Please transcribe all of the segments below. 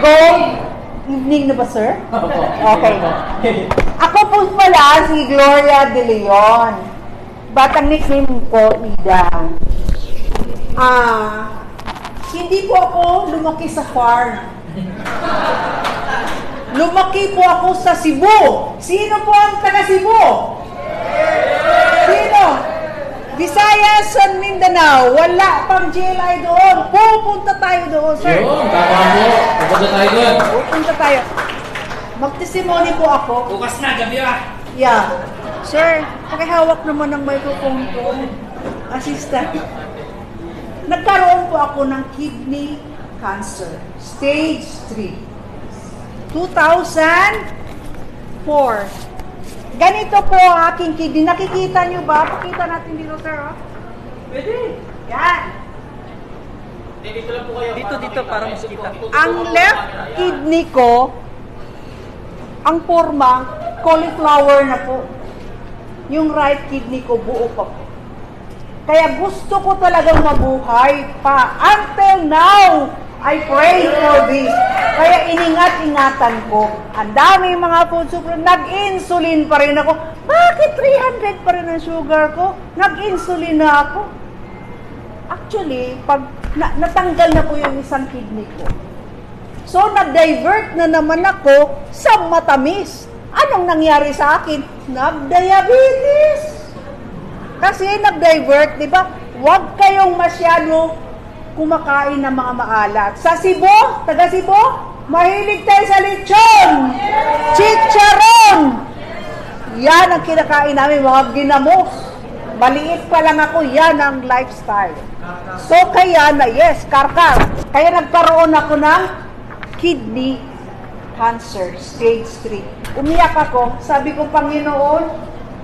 Gold. Evening na ba, sir? Okay. Ako po pala si Gloria De Leon. But ang nickname ko, Ida. Hindi po ako lumaki sa farm. Lumaki po ako sa Cebu. Sino po ang taga Cebu? Sino? Visayas, San Mindanao. Wala pang GLI doon. Pupunta tayo doon, sir. Yun, tama mo. Pupunta tayo doon. Pupunta tayo. Magtestimony po ako. Bukas na, gabi ah. Yeah. Sir, pakihawak naman ng microphone ko. Assistant. Nagkaroon po ako ng kidney cancer. Stage 3. 2004. Ganito po ang aking kidney. Nakikita nyo ba? Pakita natin dito, sir. Oh. Pwede. Yan. Dito lang po kayo. Dito, para makita. Ang left kidney ko, ang forma, cauliflower na po. Yung right kidney ko, buo pa po. Kaya gusto ko talagang mabuhay pa. Until now, I pray for this. Kaya iningat-ingatan ko. Ang dami mga food supplement. Nag-insulin pa rin ako. Bakit 300 pa rin ang sugar ko? Nag-insulin na ako. Actually, pag natanggal na po yung isang kidney ko. So, nag-divert na naman ako sa matamis. Anong nangyari sa akin? Nag-diabetes. Kasi nag-divert, di ba? Huwag kayong masyado kumakain ng mga maalat. Sa Cebu, taga Cebu, mahilig tayo sa lechon, chicharon. Yan ang kinakain namin, mga ginamos. Maliit pa lang ako, yan ang lifestyle. So kaya na, yes, karkar. Kaya nagkaroon ako ng kidney cancer, stage 3. Umiyak ako, sabi ko, Panginoon,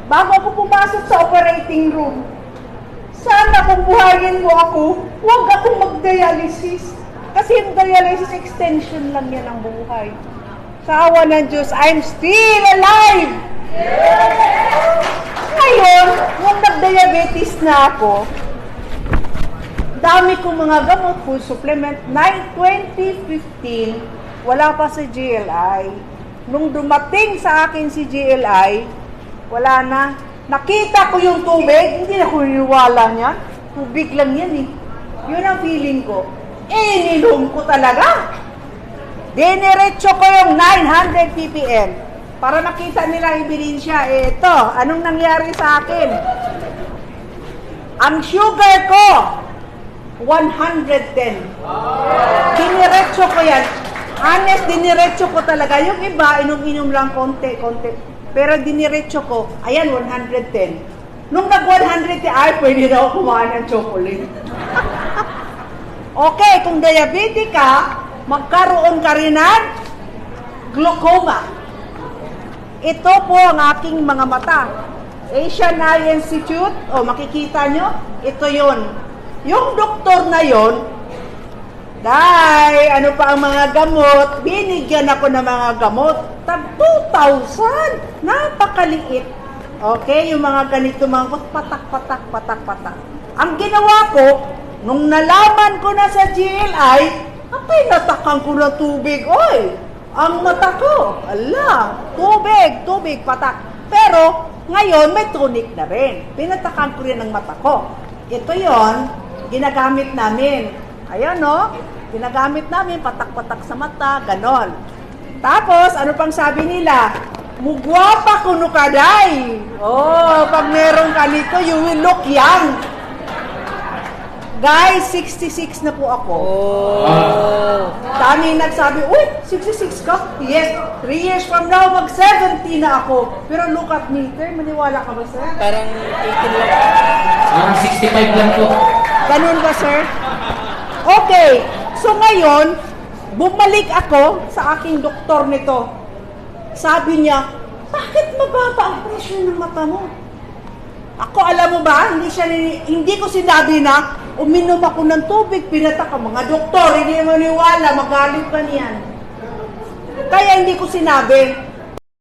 bago ako pumasok sa operating room, sana kung buhayin mo ako, huwag akong mag-dialysis. Kasi yung dialysis extension lang yan ang buhay. Sa awa ng Diyos, I'm still alive! Ngayon, nung nag-diabetes na ako, dami kong mga gamot, food supplement. 2015, wala pa sa GLI. Nung dumating sa akin si GLI, wala na. Nakita ko yung tubig, hindi na ko niniwala niya. Tubig lang yan eh. Yun ang feeling ko. Ininom ko talaga. Diniretso ko yung 900 ppm. Para makita nila ang ebidensya. Ito, anong nangyari sa akin? Ang sugar ko, 110. Diniretso ko yan. Honest, diniretso ko talaga. Yung iba, inom-inom lang konti-konti. Pero diniretso ko, ayan, 110. Nung nag-110, ay, pwede na ako kumain ng chocolate. Okay, kung diabetic ka, magkaroon ka rin ng glaucoma. Ito po ang aking mga mata. Asian Eye Institute, makikita nyo, ito yon. Yung doktor na yon, dahil ano pa ang mga gamot, binigyan ako ng mga gamot, tag 2,000, napakaliit. Okay, yung mga ganito mga patak. Ang ginawa ko, nung nalaman ko na sa GLI, apay natakan ko na tubig, oy, ang mata ko, ala, tubig, patak. Pero, ngayon may tonic na rin. Pinatakan ko rin ang mata ko. Ito yon, ginagamit namin. Ayan, no? Ginagamit namin, patak-patak sa mata, ganon. Tapos, ano pang sabi nila? Mugwapa kuno kaday. Oh, pag meron ka nito, you will look young. Guys, 66 na po ako. Oh. Dami nagsabi, uy, 66 ka? Yes, 3 years from now, mag-70 na ako. Pero look at me, sir, maniwala ka ba, sir? Parang 18 lang. Parang 65 lang po. Ganun ba, sir? Okay, so ngayon, bumalik ako sa aking doktor nito. Sabi niya, bakit mababa ang pressure ng mata mo? Ako, alam mo ba, hindi ko sinabi na uminom ako ng tubig, pinatak ang mga doktor, hindi maniwala, magalit pa niyan. Kaya hindi ko sinabi.